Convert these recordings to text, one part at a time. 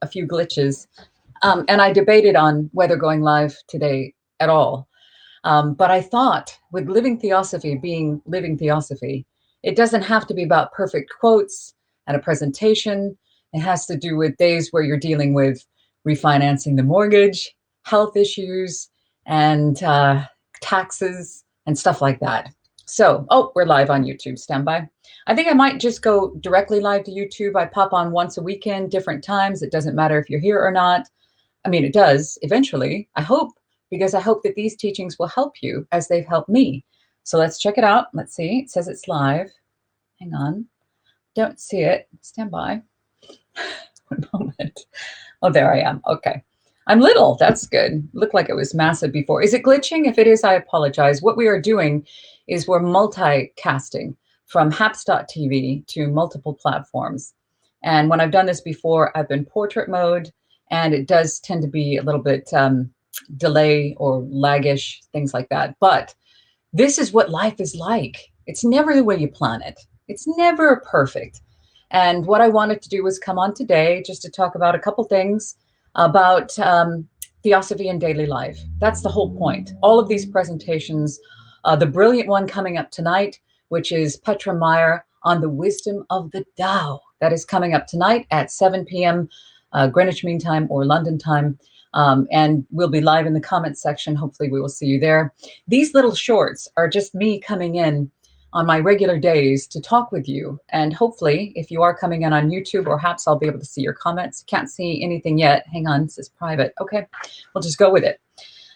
a few glitches. And I debated on whether going live today at all. But I thought with Living Theosophy being Living Theosophy, it doesn't have to be about perfect quotes and a presentation. It has to do with days where you're dealing with refinancing the mortgage, health issues, and taxes and stuff like that. So, oh, we're live on YouTube. Stand by. I think I might just go directly live to YouTube. I pop on once a weekend, different times. It doesn't matter if you're here or not. I mean, it does eventually, I hope, because I hope that these teachings will help you as they've helped me. So let's check it out. Let's see. It says it's live. Hang on. Don't see it. Stand by. One moment. Oh, there I am. Okay. I'm little. That's good. Looked like it was massive before. Is it glitching? If it is, I apologize. What we are doing is we're multicasting from Happs.tv to multiple platforms. And when I've done this before, I've been portrait mode, and it does tend to be a little bit delay or laggish, things like that. But this is what life is like. It's never the way you plan it. It's never perfect. And what I wanted to do was come on today just to talk about a couple things about Theosophy in daily life. That's the whole point. All of these presentations, the brilliant one coming up tonight, which is Petra Meyer on the wisdom of the Tao. That is coming up tonight at 7 p.m. Greenwich Mean Time or London time. And we'll be live in the comments section. Hopefully we will see you there. These little shorts are just me coming in on my regular days to talk with you. And hopefully if you are coming in on YouTube or Happs, I'll be able to see your comments. Can't see anything yet. Hang on, this is private. Okay, we'll just go with it.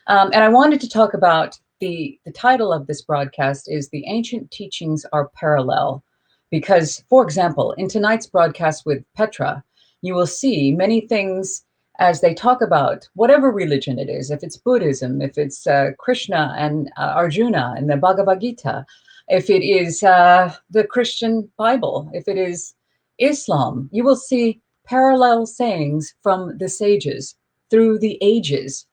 And I wanted to talk about the title of this broadcast is The Ancient Teachings Are Parallel. Because, for example, in tonight's broadcast with Petra, you will see many things as they talk about whatever religion it is, if it's Buddhism, if it's Krishna and Arjuna and the Bhagavad Gita, if it is the Christian Bible, if it is Islam, you will see parallel sayings from the sages through the ages.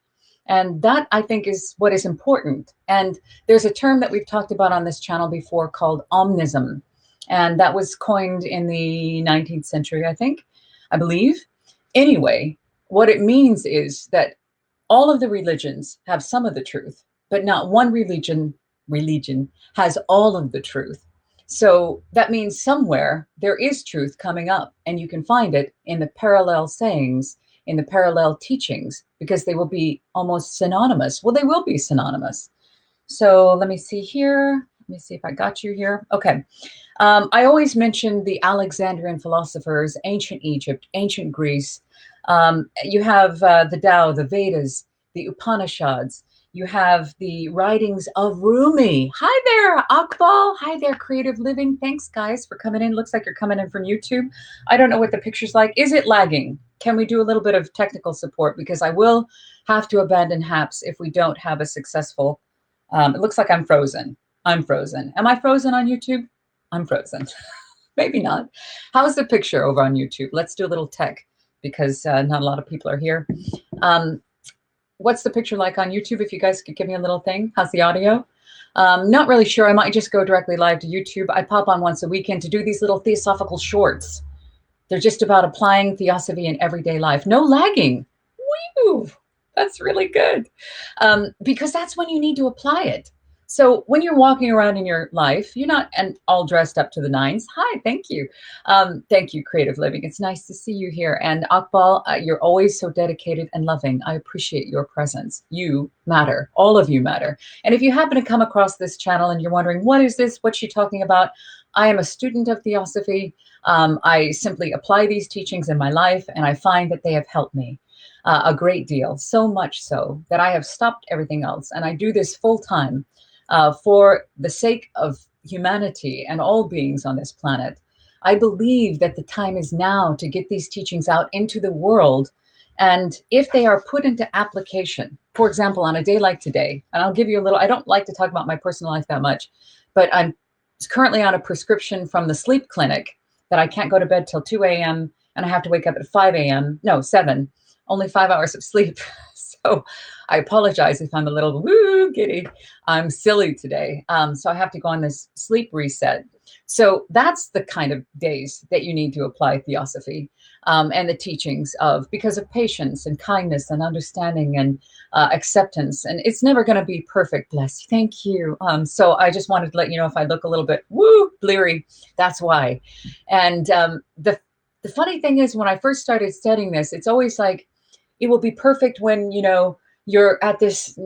And that, I think, is what is important. And there's a term that we've talked about on this channel before called omnism. And that was coined in the 19th century, I believe. Anyway, what it means is that all of the religions have some of the truth, but not one religion has all of the truth. So that means somewhere there is truth coming up, and you can find it in the parallel sayings, in the parallel teachings, because they will be almost synonymous. Well, they will be synonymous. So let me see here. Let me see if I got you here. Okay. I always mention the Alexandrian philosophers, ancient Egypt, ancient Greece. You have the Tao, the Vedas, the Upanishads. You have the writings of Rumi. Hi there, Akbal. Hi there, Creative Living. Thanks, guys, for coming in. Looks like you're coming in from YouTube. I don't know what the picture's like. Is it lagging? Can we do a little bit of technical support? Because I will have to abandon Happs if we don't have a successful... it looks like I'm frozen. I'm frozen. Am I frozen on YouTube? I'm frozen. Maybe not. How's the picture over on YouTube? Let's do a little tech because not a lot of people are here. What's the picture like on YouTube? If you guys could give me a little thing. How's the audio? Not really sure. I might just go directly live to YouTube. I pop on once a weekend to do these little theosophical shorts. They're just about applying theosophy in everyday life. No lagging. Woo! That's really good. Because that's when you need to apply it. So when you're walking around in your life, you're not all dressed up to the nines. Hi, thank you. Thank you, Creative Living. It's nice to see you here. And Akbal, you're always so dedicated and loving. I appreciate your presence. You matter. All of you matter. And if you happen to come across this channel and you're wondering, what is this? What's she talking about? I am a student of Theosophy. I simply apply these teachings in my life, and I find that they have helped me a great deal, so much so that I have stopped everything else. And I do this full time. For the sake of humanity and all beings on this planet. I believe that the time is now to get these teachings out into the world. And if they are put into application, for example, on a day like today, and I'll give you a little, I don't like to talk about my personal life that much, but I'm currently on a prescription from the sleep clinic that I can't go to bed till 2 a.m. and I have to wake up at 5 a.m. No, 7, only 5 hours of sleep. So I apologize if I'm a little woo giddy. I'm silly today. So I have to go on this sleep reset. So that's the kind of days that you need to apply Theosophy and the teachings of, because of patience and kindness and understanding and acceptance. And it's never going to be perfect, bless you. Thank you. So I just wanted to let you know if I look a little bit woo bleary, that's why. And the funny thing is, when I first started studying this, it's always like, it will be perfect when, you're at this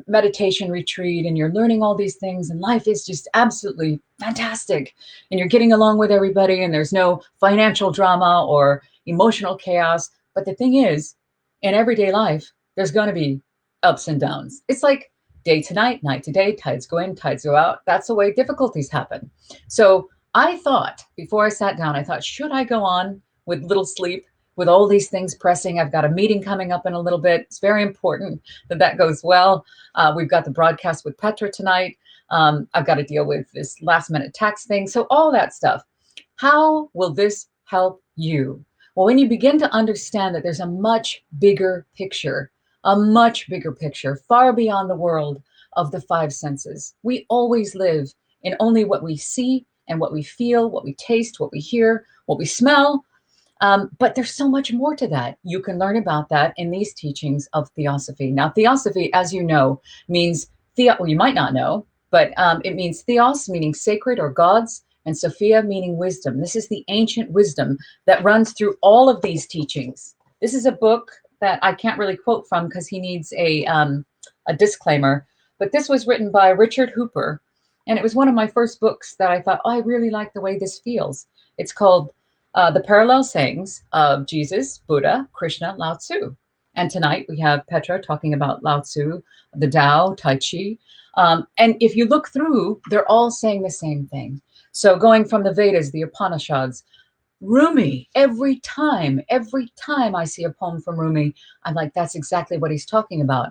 meditation retreat and you're learning all these things and life is just absolutely fantastic and you're getting along with everybody and there's no financial drama or emotional chaos. But the thing is, in everyday life, there's going to be ups and downs. It's like day to night, night to day, tides go in, tides go out. That's the way difficulties happen. So I thought, before I sat down, I thought, should I go on with little sleep, with all these things pressing? I've got a meeting coming up in a little bit. It's very important that that goes well. We've got the broadcast with Petra tonight. I've got to deal with this last minute tax thing. So all that stuff. How will this help you? Well, when you begin to understand that there's a much bigger picture, far beyond the world of the five senses. We always live in only what we see and what we feel, what we taste, what we hear, what we smell. But there's so much more to that. You can learn about that in these teachings of Theosophy. Now, Theosophy, as you know, means well, you might not know, but it means Theos, meaning sacred or gods, and Sophia, meaning wisdom. This is the ancient wisdom that runs through all of these teachings. This is a book that I can't really quote from because he needs a disclaimer, but this was written by Richard Hooper, and it was one of my first books that I thought, oh, I really like the way this feels. It's called The Parallel Sayings of Jesus, Buddha, Krishna, Lao Tzu. And tonight we have Petra talking about Lao Tzu, the Tao, Tai Chi. And if you look through, they're all saying the same thing. So going from the Vedas, the Upanishads, Rumi, every time I see a poem from Rumi, I'm like, that's exactly what he's talking about.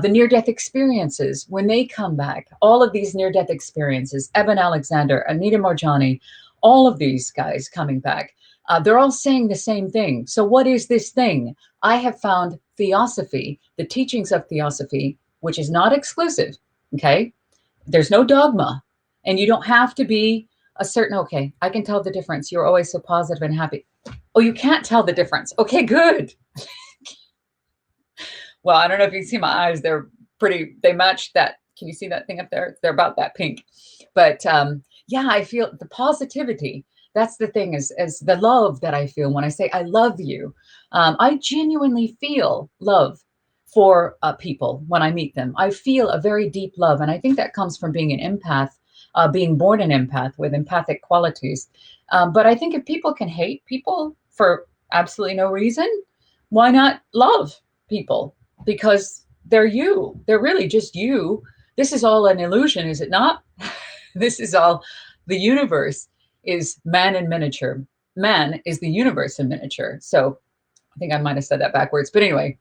The near-death experiences, when they come back, all of these near-death experiences, Eben Alexander, Anita Morjani, all of these guys coming back, they're all saying the same thing. So what is this thing? I have found Theosophy, the teachings of Theosophy, which is not exclusive, okay? There's no dogma, and you don't have to be a certain, okay, I can tell the difference. You're always so positive and happy. Oh, you can't tell the difference. Okay, good. Well, I don't know if you can see my eyes. They're pretty, they match that. Can you see that thing up there? They're about that pink. But yeah, I feel the positivity. That's the thing, is the love that I feel when I say I love you. I genuinely feel love for people when I meet them. I feel a very deep love. And I think that comes from being an empath, being born an empath with empathic qualities. But I think if people can hate people for absolutely no reason, why not love people? Because they're you. They're really just you. This is all an illusion, is it not? This is all, the universe is man in miniature. Man is the universe in miniature. So I think I might have said that backwards. But anyway,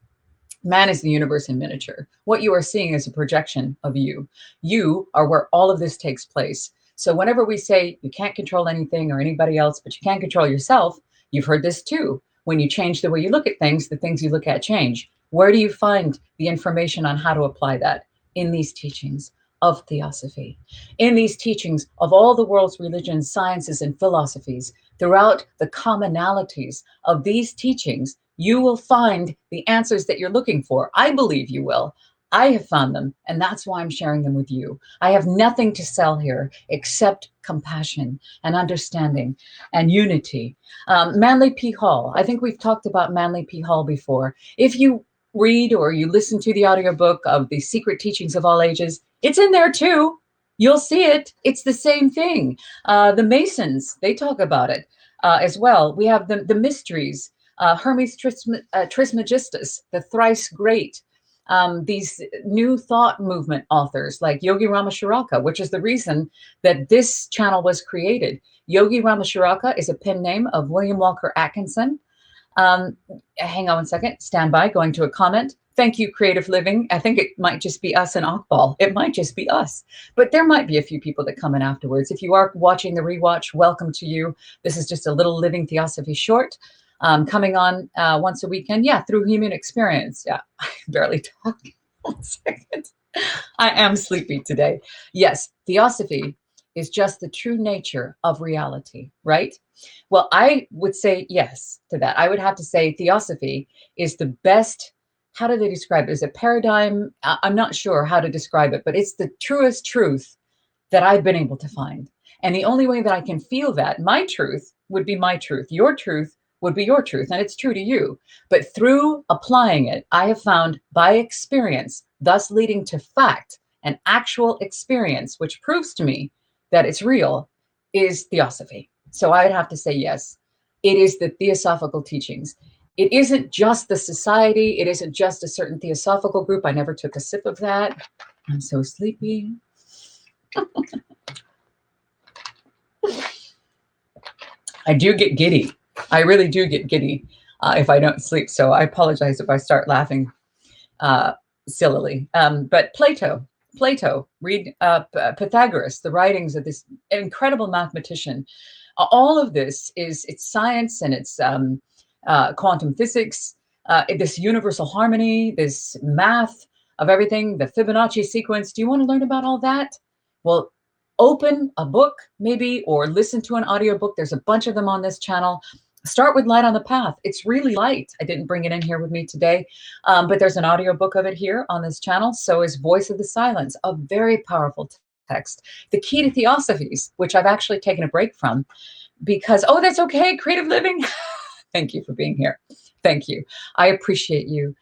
man is the universe in miniature. What you are seeing is a projection of you. You are where all of this takes place. So whenever we say you can't control anything or anybody else, but you can control yourself, you've heard this too. When you change the way you look at things, the things you look at change. Where do you find the information on how to apply that? In these teachings of Theosophy, in these teachings of all the world's religions, sciences, and philosophies. Throughout the commonalities of these teachings, you will find the answers that you're looking for. I believe you will. I have found them, and that's why I'm sharing them with you. I have nothing to sell here except compassion and understanding and unity. Manly P. Hall. I think we've talked about Manly P. Hall before. If you read or you listen to the audiobook of The Secret Teachings of All Ages, it's in there too. You'll see it. It's the same thing. The Masons, they talk about it as well. We have the mysteries, Hermes Trismegistus, the thrice great, these new thought movement authors like Yogi Ramacharaka, which is the reason that this channel was created. Yogi Ramacharaka is a pen name of William Walker Atkinson. Hang on one second. Stand by. Going to a comment. Thank you, Creative Living. I think it might just be us and Akbal. It might just be us. But there might be a few people that come in afterwards. If you are watching the rewatch, welcome to you. This is just a little Living Theosophy short. coming on once a weekend. Yeah, through human experience. Yeah, I barely talk. 1 second. I am sleepy today. Yes, Theosophy is just the true nature of reality, right? Well, I would say yes to that. I would have to say Theosophy is the best. How do they describe it? Is it paradigm? I'm not sure how to describe it, but it's the truest truth that I've been able to find. And the only way that I can feel that, my truth would be my truth, your truth would be your truth, and it's true to you. But through applying it, I have found by experience, thus leading to fact and actual experience, which proves to me that it's real, is Theosophy. So I would have to say yes. It is the Theosophical Teachings. It isn't just the society. It isn't just a certain theosophical group. I never took a sip of that. I'm so sleepy. I do get giddy. I really do get giddy if I don't sleep. So I apologize if I start laughing sillily. But Plato, read Pythagoras, the writings of this incredible mathematician. All of this it's science and it's quantum physics, this universal harmony, this math of everything, the Fibonacci sequence. Do you want to learn about all that? Well, open a book maybe or listen to an audiobook. There's a bunch of them on this channel. Start with Light on the Path. It's really light. I didn't bring it in here with me today, but there's an audiobook of it here on this channel. So is Voice of the Silence, a very powerful text. The Key to Theosophies, which I've actually taken a break from because, oh, that's okay, creative living. Thank you for being here. Thank you. I appreciate you.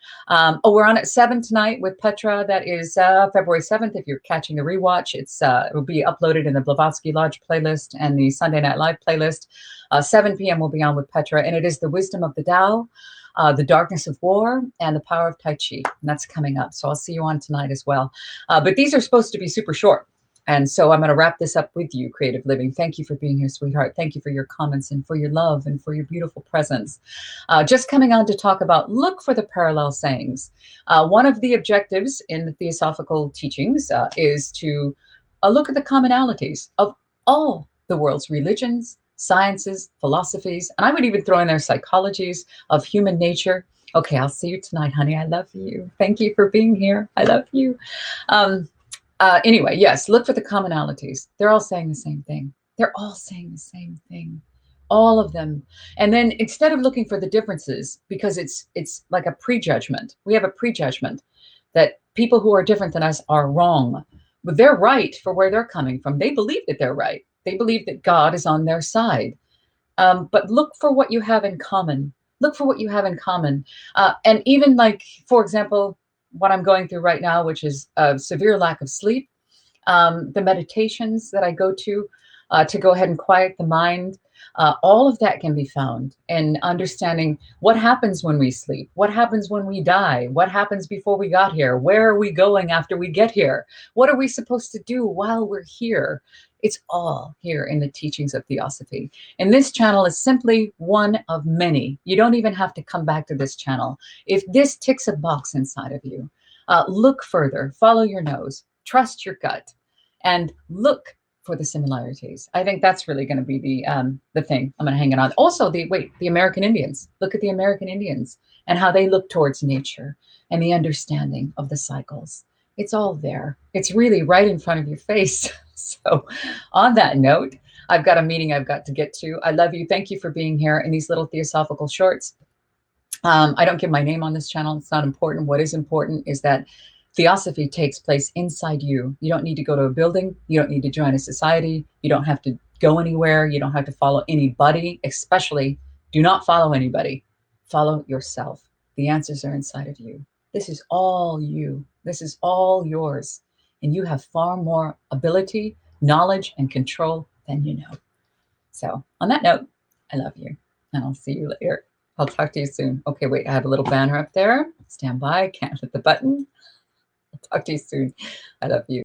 We're on at 7 tonight with Petra. That is February 7th. If you're catching the rewatch, it will be uploaded in the Blavatsky Lodge playlist and the Sunday Night Live playlist. 7 p.m. we'll be on with Petra, and it is the wisdom of the Tao, the darkness of war, and the power of Tai Chi. And that's coming up. So I'll see you on tonight as well. But these are supposed to be super short. And so I'm going to wrap this up with you, Creative Living. Thank you for being here, sweetheart. Thank you for your comments and for your love and for your beautiful presence. Just coming on to talk about, look for the parallel sayings. One of the objectives in the Theosophical Teachings is to look at the commonalities of all the world's religions, sciences, philosophies, and I would even throw in there psychologies of human nature. Okay, I'll see you tonight, honey. I love you. Thank you for being here. I love you. Anyway, yes, look for the commonalities. They're all saying the same thing. They're all saying the same thing. All of them. And then instead of looking for the differences, because it's like a prejudgment, we have a prejudgment that people who are different than us are wrong. But they're right for where they're coming from. They believe that they're right. They believe that God is on their side. But look for what you have in common. Look for what you have in common. And even like, for example, what I'm going through right now, which is a severe lack of sleep, the meditations that I go to go ahead and quiet the mind, all of that can be found in understanding what happens when we sleep, what happens when we die, what happens before we got here, where are we going after we get here, what are we supposed to do while we're here. It's all here in the teachings of Theosophy. And this channel is simply one of many. You don't even have to come back to this channel. If this ticks a box inside of you, look further, follow your nose, trust your gut, and look for the similarities. I think that's really going to be the thing I'm going to hang it on. Also, the American Indians. Look at the American Indians and how they look towards nature and the understanding of the cycles. It's all there. It's really right in front of your face. So on that note, I've got a meeting I've got to get to. I love you. Thank you for being here in these little theosophical shorts. I don't give my name on this channel. It's not important. What is important is that Theosophy takes place inside you. You don't need to go to a building. You don't need to join a society. You don't have to go anywhere. You don't have to follow anybody, especially do not follow anybody. Follow yourself. The answers are inside of you. This is all you. This is all yours. And you have far more ability, knowledge, and control than you know. So on that note, I love you. And I'll see you later. I'll talk to you soon. Okay, wait, I have a little banner up there. Stand by. Can't hit the button. I'll talk to you soon. I love you.